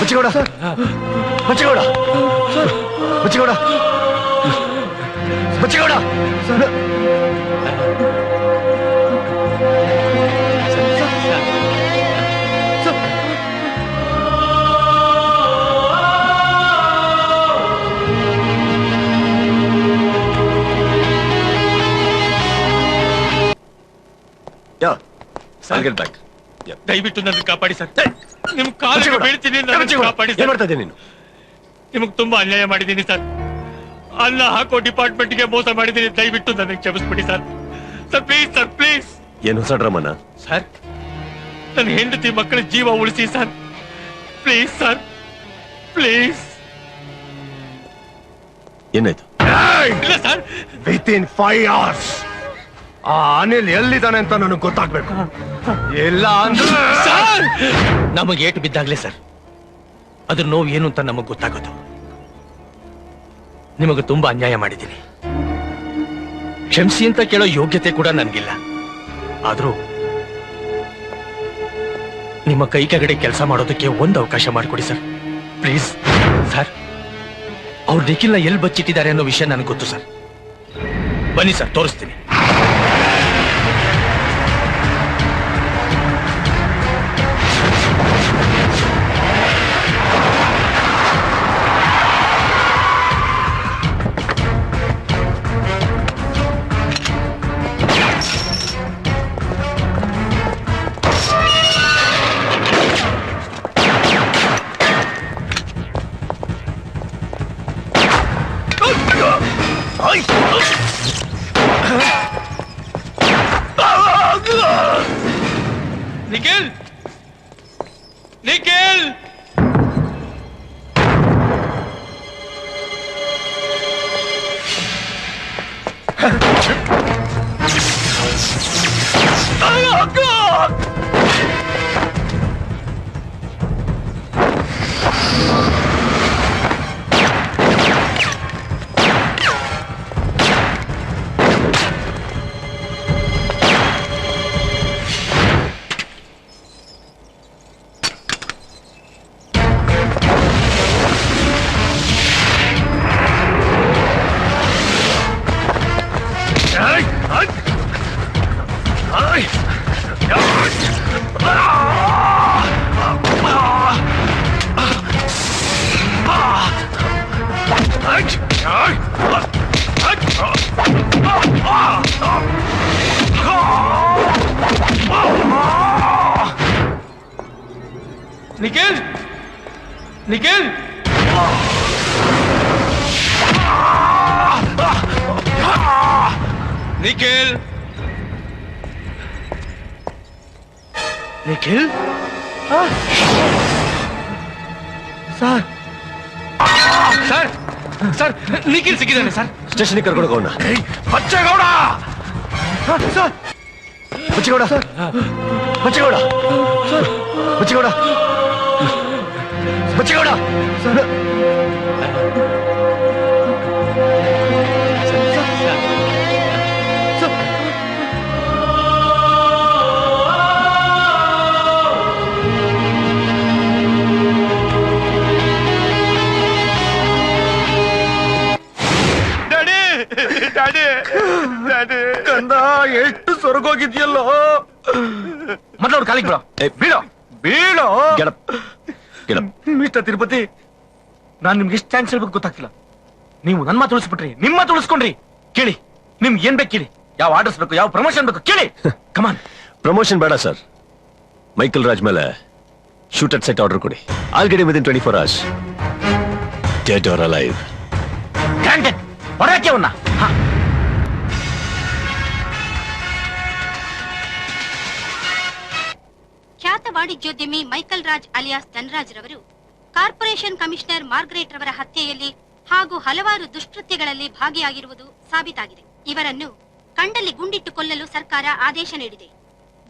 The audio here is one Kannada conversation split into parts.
ಬಚ್ಚಿಗೌಡ ಬಚ್ಚಿಗೌಡ ಬಚ್ಚಿಗೌಡ ಬಚ್ಚಿಗೌಡ ದಯವಿಟ್ಟು ನನ್ನ ಕಾಪಾಡಿ ಸರ್. ನಿಮ್ ಕಾಲಿಗೆ ಬೀಳ್ತೀನಿ, ಕಾಪಾಡಿ. ಏನ್ ಮಾಡ್ತಾ ಇದ್ದೀನಿ ನೀನು? ನಿಮಗ್ ತುಂಬಾ ಅನ್ಯಾಯ ಮಾಡಿದ್ದೀನಿ ಸರ್. ಅನ್ನ ಹಾಕೋ ಡಿಪಾರ್ಟ್ಮೆಂಟ್ಗೆ ಮೋಸ ಮಾಡಿದ್ದೀನಿ. ದಯವಿಟ್ಟು ನನಗೆ ಕ್ಷಮಿಸ್ಬಿಡಿ sir. Sir please sir, please. ಏನು ಹೊಸ ಡ್ರಾಮನ? ಸರ್, ನನ್ನ ಹೆಂಡತಿ ಮಕ್ಕಳ ಜೀವ ಉಳಿಸಿ ಸರ್. Please sir, please. ಏನಾಯ್ತು? ಇಲ್ಲ ಸರ್, ವಿತಿನ್ 5 hours ಆ ಅನಿಲ್ ಎಲ್ಲಿದ್ದಾನೆ ಅಂತ ನನಗೆ ಗೊತ್ತಾಗ್ಬೇಕು. ಇಲ್ಲ ಅಂದ್ರೆ ಸರ್, ನಮಗೆ ಏಟು ಬಿದ್ದಾಗ್ಲೇ ಸರ್ ಅದ್ರ ನೋವು ಏನು ಅಂತ ನಮಗ್ ಗೊತ್ತಾಗೋದು. ನಿಮಗೆ ತುಂಬಾ ಅನ್ಯಾಯ ಮಾಡಿದ್ದೀನಿ. ಕ್ಷಮಿಸಿ ಅಂತ ಕೇಳೋ ಯೋಗ್ಯತೆ ಕೂಡ ನನ್ಗಿಲ್ಲ. ಆದ್ರೂ ನಿಮ್ಮ ಕೈ ಕೆಳಗಡೆ ಕೆಲಸ ಮಾಡೋದಕ್ಕೆ ಒಂದು ಅವಕಾಶ ಮಾಡಿಕೊಡಿ ಸರ್, ಪ್ಲೀಸ್. ಸರ್, ಅವ್ರು ನಿಖಿಲ್ನ ಎಲ್ಲಿ ಬಚ್ಚಿಟ್ಟಿದ್ದಾರೆ ಅನ್ನೋ ವಿಷಯ ನನಗೆ ಗೊತ್ತು ಸರ್. ಬನ್ನಿ ಸರ್, ತೋರಿಸ್ತೀನಿ. Nikhil, Nikhil, Nikhil, Nikhil, Nikhil, Nikhil. Sir, sir, sir, Nikhil ಸಿಕ್ಕಿದ್ದಾನೆ ಸರ್. ಸ್ಟೇಷನ್ಗೆ ಕರ್ಕೊಂಡು ಹೋಗೋಣ. Bachegowda, sir, Bachigowda sir, Bachigowda sir, Bachigowda Bachigowda sir. ಕಂದ, ಎಷ್ಟು ಸೊರಗೋಗಿದ್ಯಲ್ಲೋ. ಮೊದಲು ಕಾಲಿಗೆ ಬಿಡೋ. ಬೀಳೋ ಬೀಳೋ. ಮಿಸ್ಟರ್ ತಿರುಪತಿ, ನಾನ್ ನಿಮ್ಗೆ ಎಷ್ಟು ಥ್ಯಾಂಕ್ಸ್ ಹೇಳ್ಬೇಕು ಗೊತ್ತಾಗ್ತಿಲ್ಲ. ನೀವು ನನ್ನ ಮಾತು ಉಳಿಸ್ಬಿಟ್ರಿ, ನಿಮ್ಮ ಮಾತು ಉಳಿಸ್ಕೊಂಡ್ರಿ. ಕೇಳಿ, ನಿಮ್ಗೆ ಏನ್ ಬೇಕು ಕೇಳಿ. ಯಾವ ಆರ್ಡರ್ಸ್ ಬೇಕು, ಯಾವ ಪ್ರಮೋಷನ್ ಬೇಕು ಕೇಳಿ. ಕಮಾನ್. ಪ್ರಮೋಷನ್ ಬೇಡ ಸರ್. ಮೈಕಲ್ ರಾಜ್ ಮೇಲೆ ಶೂಟ್ ಅಟ್ ಸೆಟ್ ಆರ್ಡರ್ ಕೊಡಿ. I'll get him within 24 hours. Dead or alive. Granted. ಹೊರಕ್ಕೆ ಅವನ್ನ. ಖ್ಯಾತ ವಾಣಿಜ್ಯೋದ್ಯಮಿ ಮೈಕಲ್ ರಾಜ್ ಅಲಿಯಾಸ್ ಧನರಾಜ್ ರವರು ಕಾರ್ಪೊರೇಷನ್ ಕಮಿಷನರ್ ಮಾರ್ಗರೇಟ್ ರವರ ಹತ್ಯೆಯಲ್ಲಿ ಹಾಗೂ ಹಲವಾರು ದುಷ್ಕೃತ್ಯಗಳಲ್ಲಿ ಭಾಗಿಯಾಗಿರುವುದು ಸಾಬೀತಾಗಿದೆ. ಇವರನ್ನು ಕಂಡಲ್ಲಿ ಗುಂಡಿಟ್ಟು ಕೊಲ್ಲಲು ಸರ್ಕಾರ ಆದೇಶ ನೀಡಿದೆ.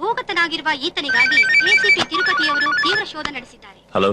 ಭೂಗತನಾಗಿರುವ ಈತನಿಗಾಗಿ ಎಸಿಪಿ ತಿರುಪತಿಯವರು ತೀವ್ರ ಶೋಧ ನಡೆಸಿದ್ದಾರೆ. Hello,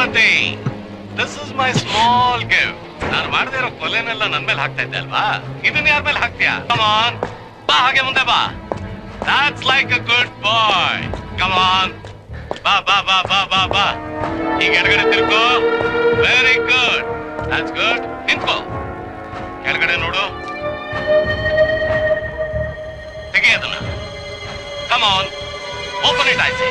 Tirupati, this is my small gift. ನಾನು ಮಾಡದೇ ಇರೋ ಕೊಲೆನೆಲ್ಲ ನನ್ ಮೇಲೆ ಹಾಕ್ತಾ ಇದ್ದೆ ಅಲ್ವಾ, ಇದನ್ನ ಯಾರ ಮೇಲೆ ಹಾಕ್ತೀಯಾ? ಕಮ್ ಆನ್, ಬಾ ಹಾಗೆ ಮುಂದೆ ಬಾ. That's like a good boy. Come on, ಬಾ ಬಾ ಬಾ ಬಾ ಬಾ ಬಾ. ಈಗ ಎಡಗಡೆ ತಿರ್ಕೋ. Very good, that's good. ನಿಂತ್ಕೋ, ಕೆಳಗಡೆ ನೋಡು, ತೆಗಿ ಅದನ್ನ. Come on, open it I say.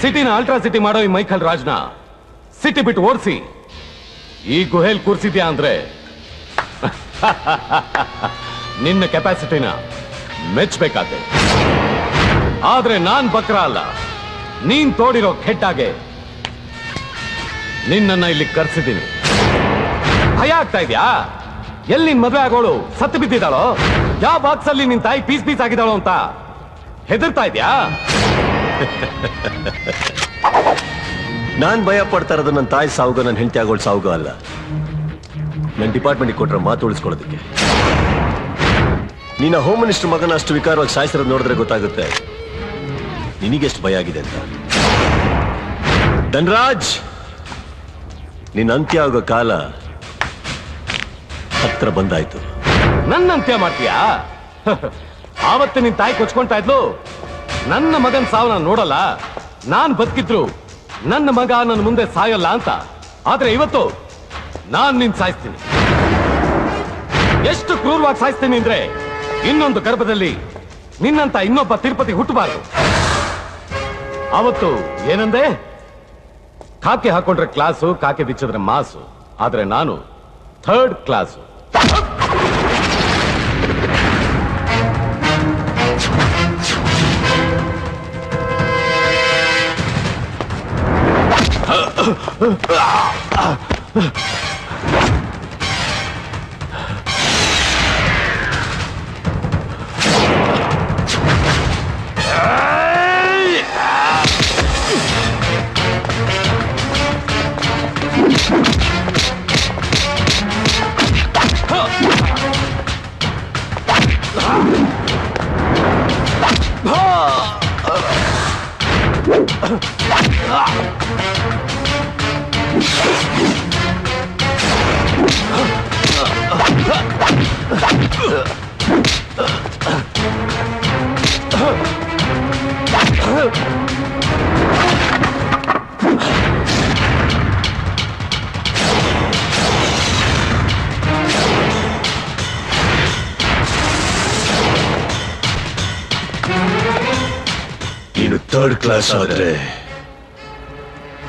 ಸಿಟಿನ ಅಲ್ಟ್ರಾ ಸಿಟಿ ಮಾಡೋ ಈ ಮೈಕಲ್ ರಾಜ್ನ ಸಿಟಿ ಬಿಟ್ಟು ಓಡಿಸಿ ಈ ಗುಹೆಲ್ ಕೂರ್ಸಿದ್ಯಾ ಅಂದ್ರೆ ನಿನ್ನ ಕೆಪಾಸಿಟಿನ ಮೆಚ್ಚಬೇಕಾದೆ. ಆದ್ರೆ ನಾನ್ ಬಕ್ರ ಅಲ್ಲ, ನೀನ್ ತೋಡಿರೋ ಕೆಟ್ಟಾಗೆ ನಿನ್ನನ್ನ ಇಲ್ಲಿ ಕರ್ಸಿದ್ದೀನಿ. ಭಯ ಆಗ್ತಾ ಇದ್ಯಾ? ಎಲ್ಲಿ ನಿನ್ ಮದುವೆ ಆಗೋಳು ಸತ್ತು ಬಿದ್ದಿದ್ದಾಳೋ, ಯಾವ ಬಾಕ್ಸ್ ಅಲ್ಲಿ ನಿನ್ ತಾಯಿ ಪೀಸ್ ಪೀಸ್ ಆಗಿದ್ದಾಳೋ ಅಂತ ಹೆದರ್ತಾ ಇದ್ಯಾ? ನಾನ್ ಭಯ ಪಡ್ತಾ ಇರೋದು ನನ್ನ ತಾಯಿ ಸಾವುಗ, ನನ್ನ ಹೆಂಡತಿ ಆಗೋಳು ಸಾವುಗ ಅಲ್ಲ. ನನ್ನ ಡಿಪಾರ್ಟ್ಮೆಂಟ್ ಕೊಟ್ರೆ ಮಾತು ಉಳಿಸ್ಕೊಳ್ಳೋದಕ್ಕೆ. ನೀನ ಹೋಮ್ ಮಿನಿಸ್ಟರ್ ಮಗನ ಅಷ್ಟು ವಿಕಾರವಾಗಿ ಸಾಯಿಸಿರೋದು ನೋಡಿದ್ರೆ ಗೊತ್ತಾಗುತ್ತೆ ನಿನಗೆಷ್ಟು ಭಯ ಆಗಿದೆ ಅಂತ. ಧನ್ರಾಜ್, ನಿನ್ನ ಅಂತ್ಯ ಆಗೋ ಕಾಲ ಹತ್ರ ಬಂದಾಯ್ತು. ನನ್ನ ಅಂತ್ಯ ಮಾಡ್ತೀಯಾ? ಆವತ್ತು ನಿನ್ ತಾಯಿ ಕೊಚ್ಕೊಂತಾ ಇದ್ಲು, ನನ್ನ ಮಗನ್ ಸಾವನ್ನ ನೋಡಲ್ಲ, ನಾನ್ ಬದುಕಿದ್ರು ನನ್ನ ಮಗ ನನ್ನ ಮುಂದೆ ಸಾಯಲ್ಲ ಅಂತ. ಆದ್ರೆ ಇವತ್ತು ನಾನ್ ನಿನ್ ಸಾಯಿಸ್ತೀನಿ. ಎಷ್ಟು ಕ್ರೂರವಾಗಿ ಸಾಯಿಸ್ತೀನಿ ಅಂದ್ರೆ ಇನ್ನೊಂದು ಗರ್ಭದಲ್ಲಿ ನಿನ್ನಂತ ಇನ್ನೊಬ್ಬ ತಿರುಪತಿ ಹುಟ್ಟಬಾರದು. ಅವತ್ತು ಏನಂದೆ? ಕಾಕೆ ಹಾಕೊಂಡ್ರೆ ಕ್ಲಾಸು, ಕಾಕೆ ಬಿಚ್ಚಿದ್ರೆ ಮಾಸು. ಆದ್ರೆ ನಾನು ಥರ್ಡ್ ಕ್ಲಾಸು. ನೀನು ಥರ್ಡ್ ಕ್ಲಾಸ್ ಆದ್ರೆ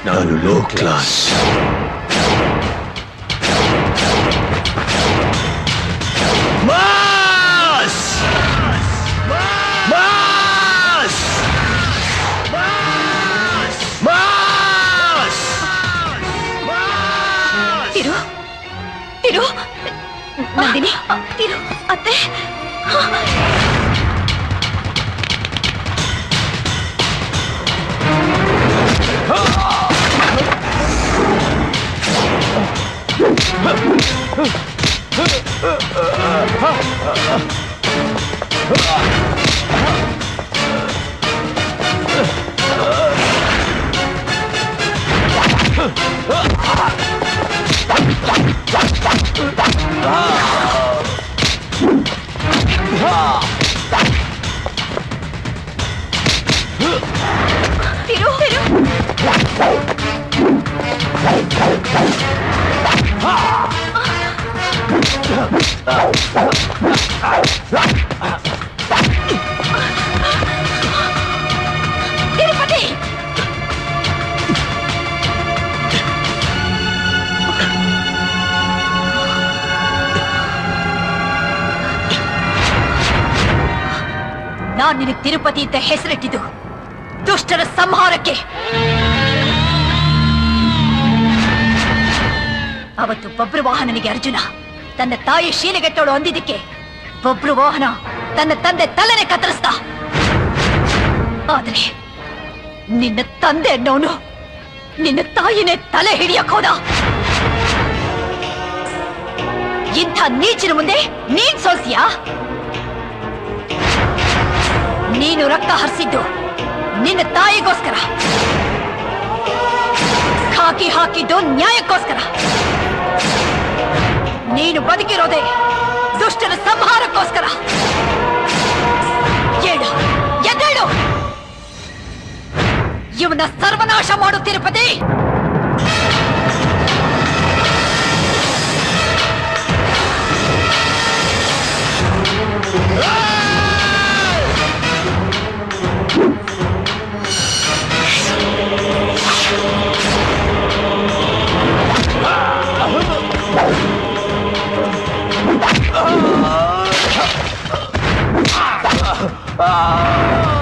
ನಾನು ಲೋ ಕ್ಲಾಸ್. ತಿರು ತಿರು ನಂದಿನಿ, ತಿರು ಅತ್ತೆ. ತಿರು ತಿರು ತಿರುಪತಿ. ನಾನ್ ನಿನಗೆ ತಿರುಪತಿ ಅಂತ ಹೆಸರಿಟ್ಟಿದ್ದು ದುಷ್ಟರ ಸಂಹಾರಕ್ಕೆ. ಅವತ್ತು ಬಬ್ರುವಾಹನನಿಗೆ ಅರ್ಜುನ ತನ್ನ ತಾಯಿ ಶೀಲೆಗೆಟ್ಟೋಳು ಅಂದಿದ್ದಕ್ಕೆ ಬಬ್ರುವಾಹನ ತನ್ನ ತಂದೆ ತಲೆನೆ ಕತ್ತರಿಸ್ದ. ಆದ್ರೆ ನಿನ್ನ ತಂದೆ ಅನ್ನೋನು ನಿನ್ನ ತಾಯಿನೇ ತಲೆ ಹಿಡಿಯಕ್ ಹೋದ. ಇಂಥ ನೀಚಿನ ಮುಂದೆ ನೀನ್ ಸೋಲ್ತೀಯಾ? ನೀನು ರಕ್ತ ಹರಿಸಿದ್ದು ನಿನ್ನ ತಾಯಿಗೋಸ್ಕರ, ಖಾಕಿ ಹಾಕಿದ್ದು ನ್ಯಾಯಕ್ಕೋಸ್ಕರ. ನೀನು ಬದುಕಿರೋದೆ ದುಷ್ಟರ ಸಂಹಾರಕ್ಕೋಸ್ಕರ. ಏಳು, ಎದ್ದೇಳು. ಇವನ ಸರ್ವನಾಶ ಮಾಡು ತಿರುಪತಿ. Ah!